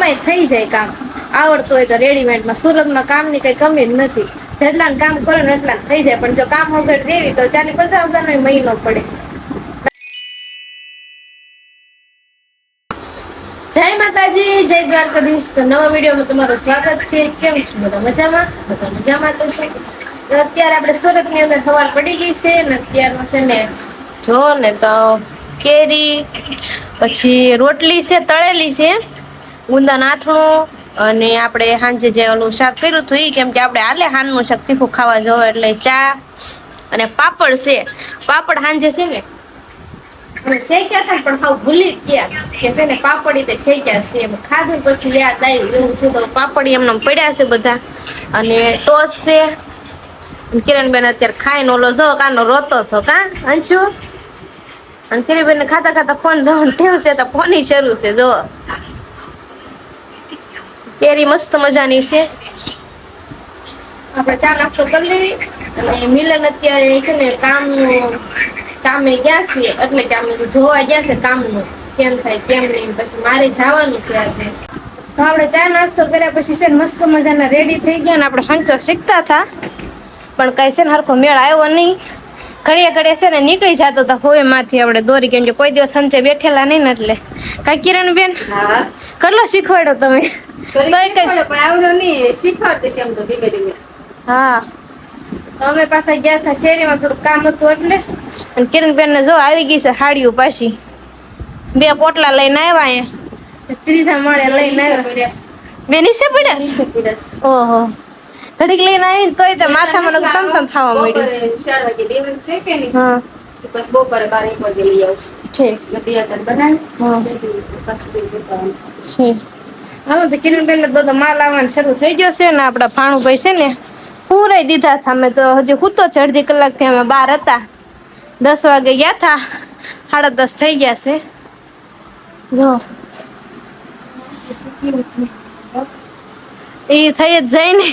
એમાંય થઈ જાય કામ આવડતું હોય તો રેડીમેડમાં સુરતમાં કામની કઈ કમી જ નથી જેટલા કામ કરો ને એટલા થઈ જાય પણ જો કામ વગર દેવી તો 40-50 હજારનો મહિનો પડે જય માતાજી જય દ્વારકાધીશ તો નવા વિડીયોમાં તમારું સ્વાગત છે કેમ છો બધા મજામાં તો છે અત્યારે આપણે સુરતની અંદર સવાર પડી ગઈ છે ને અત્યારમાં છે ને જો ને તો કેરી પછી રોટલી છે તળેલી છે ગુંદા નાથણું અને આપણે સાંજે જે ઓલું શાક કર્યું હતું એ કેમ કે આપણે આલે હાનનું શાક તીખું ખાવા જોવે એટલે ચા અને પાપડ છે પાપડ સાંજે છે ને શેક્યા હતા પણ હાવ ભૂલી ગયા કે છે ને પાપડી તે શેક્યા છે એમ ખાધું પછી યાદ આવ્યું એવું છું તો પાપડી એમને પડ્યા છે બધા અને ટોસ છે કિરણબેન અત્યારે ખાઈને ઓલો જો કાનો રોતો હતો કા અંશુ અને કિરણબેન ખાતા ખાતા ફોન જોવાનું તેવું છે તો ફોન શરૂ છે જો કેરી મસ્ત મજાની છે આપણે ચા નાસ્તો કરી લેવી અને મિલન અત્યારે છે ને કામે ગયા છીએ એટલે કે અમે જોવા ગયા છે કામનું કેમ થાય કેમ નહીં પછી મારે જવાનું છે આજે તો આપણે ચા નાસ્તો કર્યા પછી છે ને મસ્ત મજાના રેડી થઈ ગયા ને આપણે હંચો શીખતા હતા પણ કઈ છે ને હરખો મેળ આવ્યો નહીં ઘડીએ ઘડીએ છે ને નીકળી જતો હતા હોય માંથી આપણે દોરી કેમ કે કોઈ દિવસ સંચે બેઠેલા નહીં ને એટલે કઈ કિરણબેન કેટલો શીખવાડો તમે હા અમે પાછા ગયા હતા શેરીમાં થોડું કામ હતું એટલે અને કિરણબેન ને જો આવી ગઈ છે હાડીઓ પાછી 2 પોટલા લઈને આવ્યા અહીંયા ત્રીજા માળે લઈને આવ્યા બે નીચે પડ્યા ઓહો ઘડીક લઈને આવી તોય તે માથામાં તમ થવા મળ્યું 4 વાગે દેવન છે કે નહીં હા બસ બપોરે 12 વાગે લઈ આવશું છે ને 2 બનાવી હા છે હાલો તો કિરણબેન ને બધો માલ આવવાનો શરૂ થઈ ગયો છે ને આપડા ભાણુભાઈ છે ને પૂરાઈ દીધા હતા અમે તો હજી હું તો અડધી કલાકથી અમે બહાર હતા 10 વાગે ગયા હતા 10:30 થઈ ગયા છે જો એ થઈ જ જાય ને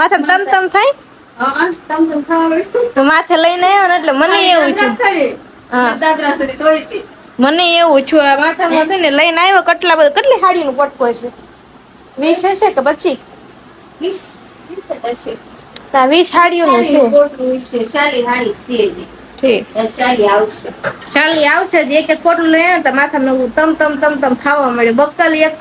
માથે તમ થાય માથે લઈને આવ્યો ને એટલે મને એવું છે મને એવું છું આ માથામાં છે ને લઈને આવ્યો કેટલી હાડીનું પટકો છે 20 હશે કે પછી 20 હાડીઓનું છે ચાલી આવશે એક એક પોટલું લઈ આવે તો માથામાં તમ થવા મળ્યું બક્કલી એક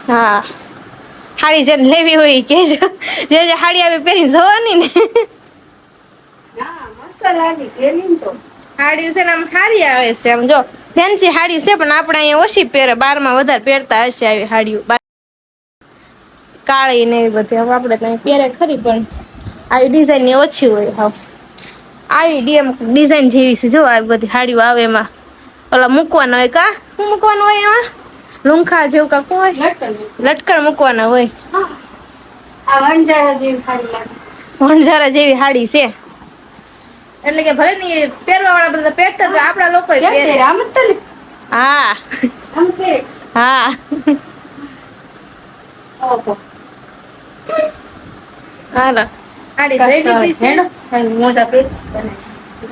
હા હાડી જેને લેવી હોય કે જે હાડી આવી પહેરી જવાની ને હાડી છે ને આમ સારી આવે છે આમ જો ફેન્સી હાડી છે પણ આપણે અહીંયા ઓછી પહેરે 12 માં વધારે પહેરતા હશે આવી હાડીઓ કાળી ને એવી બધી હવે આપણે ત્યાં પહેરે ખરી પણ આવી ડિઝાઇન ની ઓછી હોય હા આવી ડિઝાઇન જેવી છે જો આવી બધી હાડીઓ આવે એમાં ઓલા મૂકવાના હોય કા શું મૂકવાનું હોય એમાં લુંખા જેવું કા કોઈ લટકણ મૂકવાના હોય આ વણઝારા જેવી હાડી છે એટલે કે ભલે ની પહેરવા વાળા બધા પહેરતા તો આપડા લોકો પહેરે હા હા ઓહો હાલો સાડી રેડી છે મોજા પહેર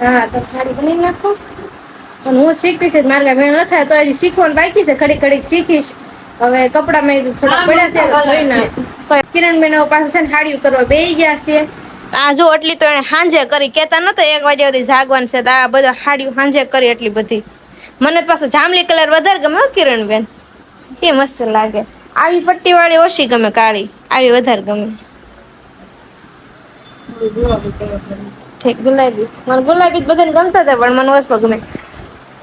હા તો સાડી બની નાખો અને હું શીખતી હતી મારે મેં ન થાય તો હજી શીખવાનું બાકી છે ઘડીક શીખીશ હવે કપડામાં થોડા પડ્યા છે કિરણબેન પાસે છે ને સાડીઓ કરવા બેસી ગયા છે આ જો એટલી તો એને સાંજે કરી કેતા નતા 1 વાગ્યા સુધી જાગવાનું છે આ બધા હાડીઓ સાંજે કરી એટલી બધી મને પાછો જાંબલી કલર વધારે ગમે કિરણબેન એ મસ્ત લાગે આવી પટ્ટી વાળી ઓછી ગમે કાળી આવી વધારે ગમે ઠીક ગુલાબી મને ગુલાબી બધાને ગમતા હતા પણ મને ઓછો ગમે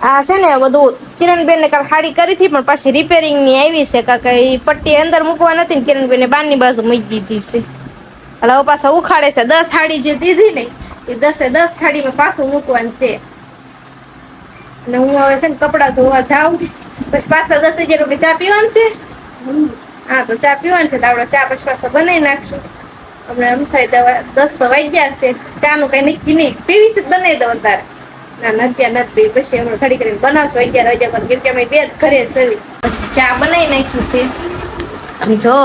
આ છે ને બધું કિરણબેન ને કાલ હાડી કરી હતી પણ પાછી રિપેરિંગ ની આવી છે કાકા એ પટ્ટી અંદર મૂકવા નથી ને કિરણબેન ને બારની બાજુ મૂકી દીધી છે એટલે હવે પાછા ઉખાડે છે 10 હાડી જે દીધી ને એ 10 હાડીમાં પાછું મૂકવાનું છે અને હું હવે છે ને કપડા ધોવા જાઉં પછી પાછા 10,000 રૂપિયા ચા પીવાનું છે હા તો ચા પીવાનું છે તો આપણે ચા પછી પાછા બનાવી નાખશું હમણાં એમ થાય 10 તો વાગ્યા છે ચાનું કઈ નક્કી નહીં પીવી છે બનાવી દઉં તારે ના અત્યારે નથી પીવી પછી હમણાં ઘડી કરીને બનાવશું 11 વાગ્યા પર કેમ કે અમે 2 ઘરે સવી પછી ચા બનાવી નાખી છે આમ જો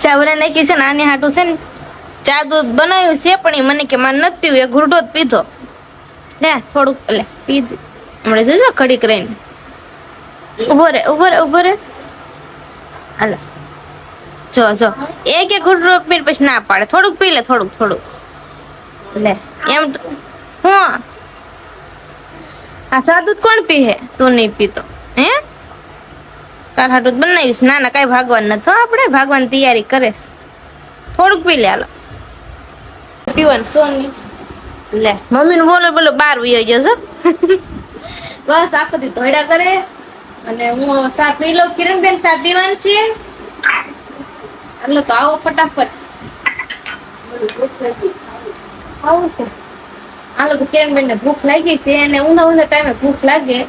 ચા બનાવી નાખી છે ને આની હાટું છે ને ચા દૂધ બનાવ્યું છે પણ એ મને કે મારે નથી પીવું એ ઘૂંટો જ પીધો લે થોડુંક એટલે પીધું હમણાં જોજો ઘડીક રહીને ઉભો રે હાલો જો એક ઘૂંટ પીને પછી ના પાડે થોડુંક પી લે થોડુંક લે એમ હું આ ચા દૂધ કોણ પીહે તું નહીં પીતો હે તાર હાટું બનાવીશ ના કઈ ભાગવાન નથી આપણે ભાગવાની તૈયારી કરેશ થોડુંક પી લે હાલો પીવાનું સોની લે મમ્મી નું બોલો બાર વયો જશો બસ આખો દી ધોડા કરે અને હું સા પી લઉં કિરણબેન સા પીવાનું છે એટલે તો આવો ફટાફટ આવું છે હાલો તો કિરણબેન ને ભૂખ લાગી છે અને ઊંધા ટાઈમે ભૂખ લાગે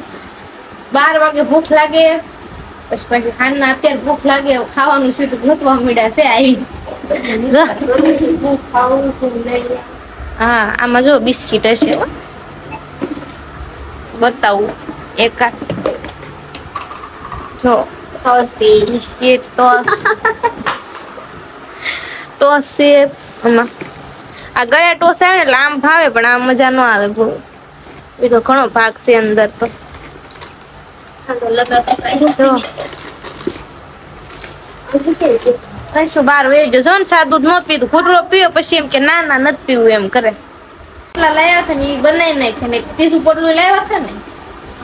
12 વાગે ભૂખ લાગે પછી હાલના અત્યારે ભૂખ લાગે ખાવાનું સીધું ગોતવા મળ્યા છે આવી હા આમાં જો બિસ્કીટ હશે બતાવું એકાદ જો બિસ્કીટ ટોસ છે આમાં આ ગયા ટોસ આવે ને એટલે આમ ભાવે પણ આમ મજા ન આવે બીજો ઘણો ભાગ છે અંદર તો કઈશું બાર વે જો ને સાદું ન પીધું ઘૂંટડો પીવો પછી એમ કે ના નથી પીવું એમ કરે લાવ્યા હતા ને એ બનાવી નાખે ને ત્રીજું પોટલું લાવ્યા હતા ને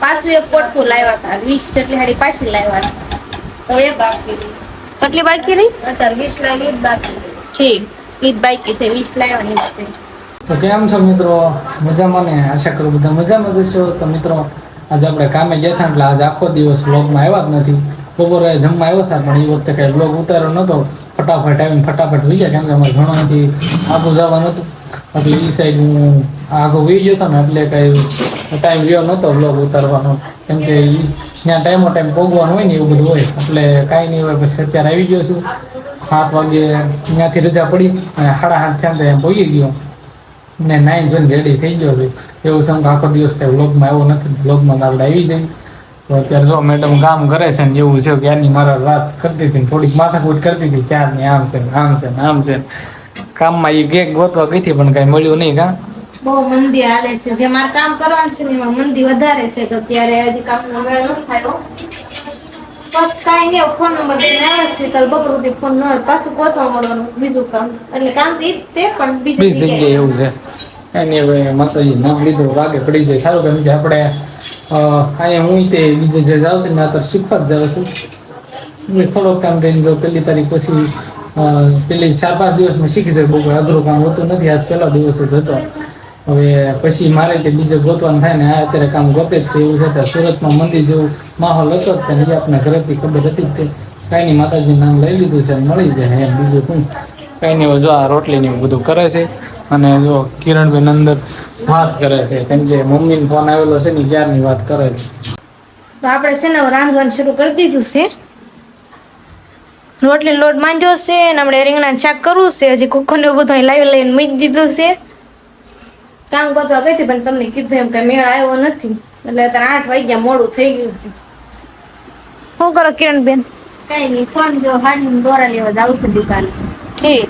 પાછું એક પોટકું લાવ્યા હતા 20 જેટલી હારી પાછી લાવ્યા હતા તો એ બાકી કેટલી બાકી રહી અત્યારે 20 લાવી બાકી ઠીક ઈદ બાકી છે 20 લાવવાની છે તો કેમ છો મિત્રો મજામાં ને આશા કરું બધા મજામાં જશો તો મિત્રો આજે આપણે કામે ગયા હતા એટલે આજે આખો દિવસ વ્લોગમાં આવ્યા જ નથી બપોરે જમવા આવ્યો હતા પણ એ વખતે કઈ વ્લોગ ઉતાર્યો નતો ફટાફટ આવીને ફટાફટ વી ગયા કેમ કે અમારે ઘણોથી આગું જવાનું હતું એટલે એ સાઈડ હું આગળ વી ગયો હતો ને એટલે કઈ ટાઈમ રહ્યો નહોતો વ્લોગ ઉતારવાનો કેમ કે ત્યાં ટાઈમ પોગવાનું હોય ને એવું બધું હોય એટલે કાંઈ નહીં હોય પછી અત્યારે આવી ગયો છું 7 વાગે ત્યાંથી રજા પડી અને 7:30 થયા એમ પહોંચી ગયો ને 9 જોઈને રેડી થઈ ગયો છું એવું છે આખો દિવસ કઈ વ્લોગમાં આવ્યો નથી વ્લોગમાં આપણે આવી જાય તો અત્યારે જો મેડમ કામ કરે છે ને એવું છે ક્યારની મારા વાત કરતી હતી થોડીક માથાકૂટ કરતી હતી ક્યારની આમ છે કામમાં એ કેક ગોતવા ગઈ હતી પણ કઈ મળ્યું નહીં કા બહુ મંદી હાલે છે જે મારે કામ કરવાનું છે ને એમાં મંદી વધારે છે તો ત્યારે હજી કામનો મેળ ન થયો બસ કાંઈ નહીં ફોન નંબર દઈને આવ્યા છે કાલ બપોર સુધી ફોન ન હોય પાછું ગોતવા મળવાનું બીજું કામ એટલે કામ તો ઈ તે પણ બીજી જગ્યાએ એવું છે એની હવે માતાજી નામ લીધું વાગે પડી જાય સારું કેમ કે આપણે અહીંયા હું તે બીજે જે જાઉં છું ને આ તો શીખવા જ જાઉં છું થોડોક કામ કરીને જો પહેલી તારીખ પછી પેલી 4-5 દિવસમાં શીખી શકે બહુ અઘરું કામ હોતું નથી આજ પહેલો દિવસ જ હતો હવે પછી મારે તે બીજે ગોતવાનું થાય ને આ અત્યારે કામ ગોતે જ છે એવું છે સુરતમાં મંદિર જેવું માહોલ હતો જ એ આપણે ઘરેથી ખબર હતી જ તે કાંઈ નહીં માતાજીનું નામ લઈ લીધું છે મળી જાય એમ બીજું શું કાંઈ નહીં જો આ રોટલી ને બધું કરે છે અને જો કિરણબેન અંદર વાત કરે છે કેમ કે મમ્મીનો ફોન આવેલો છે ને ક્યારની વાત કરે છે તો આપણે છે ને રાંધવાનું શરૂ કરી દીધું છે રોટલી લોટ માંડ્યો છે અને આપણે રીંગણા શાક કરવું છે હજી કુકરને બધું લાવી લઈને મૂકી દીધું છે કામ ગોતવા ગઈ હતી પણ તમને કીધું એમ કઈ મેળ આવ્યો નથી એટલે અત્યારે 8 વાગ્યા મોડું થઈ ગયું છે શું કરો કિરણબેન કઈ નહીં ફોન જો હાડી દોરા લેવા જાવ છે દુકાન ઠીક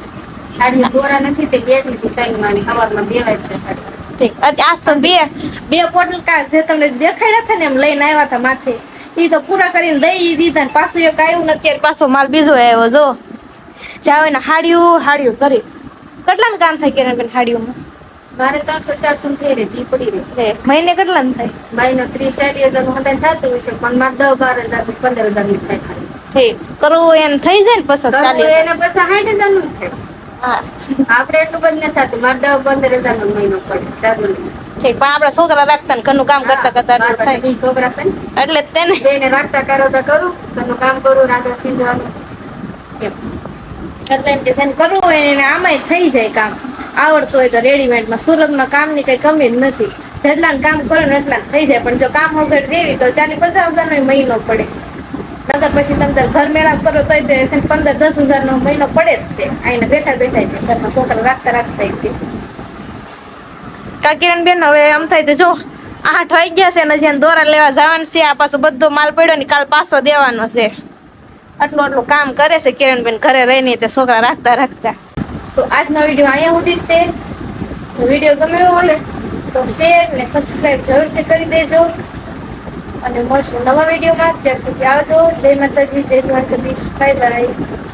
હાડી દોરા નથી તે બેઠી છે સાઈડમાં ની ખબરમાં દેવાય છે ઠીક આજ તો બે પોટલ કા જે તમને દેખાડ્યા હતા ને એમ લઈને આવ્યા હતા માથે એ તો પૂરા કરીને દઈ દીધા ને પાછું એક આવ્યું ને અત્યારે પાછો માલ બીજો આવ્યો જો જાવ ને હાડિયું કરી કેટલાનું કામ થાય કિરણબેન હાડિયુંમાં મારે 300-400 થઈ રહી જી પડી રહી મહિને કેટલાનું થાય મહિનો 30-40 હજાર નું થતું હોય છે પણ મારે 10-12 હજાર 15 હજાર નું થાય ખાલી ઠીક કરવું એને થઈ જાય ને પછી 40 એને પછી 60 હજાર નું થાય હા આપણે એટલું બધું નથી થતું મારે 10-15 હજાર નો મહિનો પડે ચાલુ ઠીક પણ આપણે છોકરા રાખતા ને ઘરનું કામ કરતા થાય બે છોકરા છે ને એટલે તેને બેને રાખતા કરો તો કરું ઘરનું કામ કરું રાત્રે સીધવાનું એમ એટલે એમ કે છે ને કરવું હોય એને આમાંય થઈ જાય કામ આવડતું હોય તો રેડીમેડમાં સુરતમાં કામની કઈ કમી જ નથી જેટલા કામ કરો ને એટલા થઈ જાય પણ જો કામ વગર રેવી તો 40-50 હજાર નો મહિનો પડે નગર પછી તમે ઘર મેળાપ કરો તો 15-10 હજાર નો મહિનો પડે જ તે આઈને બેઠા ઘરમાં છોકરા રાખતા કા કિરણબેન હવે આમ થાય તો જો 8 વાગ્યા છે ને જ્યાં દોરા લેવા જવાનું છે આ પાછો બધો માલ પડ્યો ને કાલ પાછો દેવાનો છે આટલું કામ કરે છે કિરણબેન ઘરે રહીને તે છોકરા રાખતા તો આજનો વિડીયો અહીંયા સુધી જ તે વિડીયો ગમ્યો હોય તો શેર ને સબસ્ક્રાઇબ જરૂરથી કરી દેજો અને મળશું નવા વિડીયોમાં. ત્યાર સુધી આવજો. જય માતાજી, જય દ્વારકાધીશ, બાય બાય.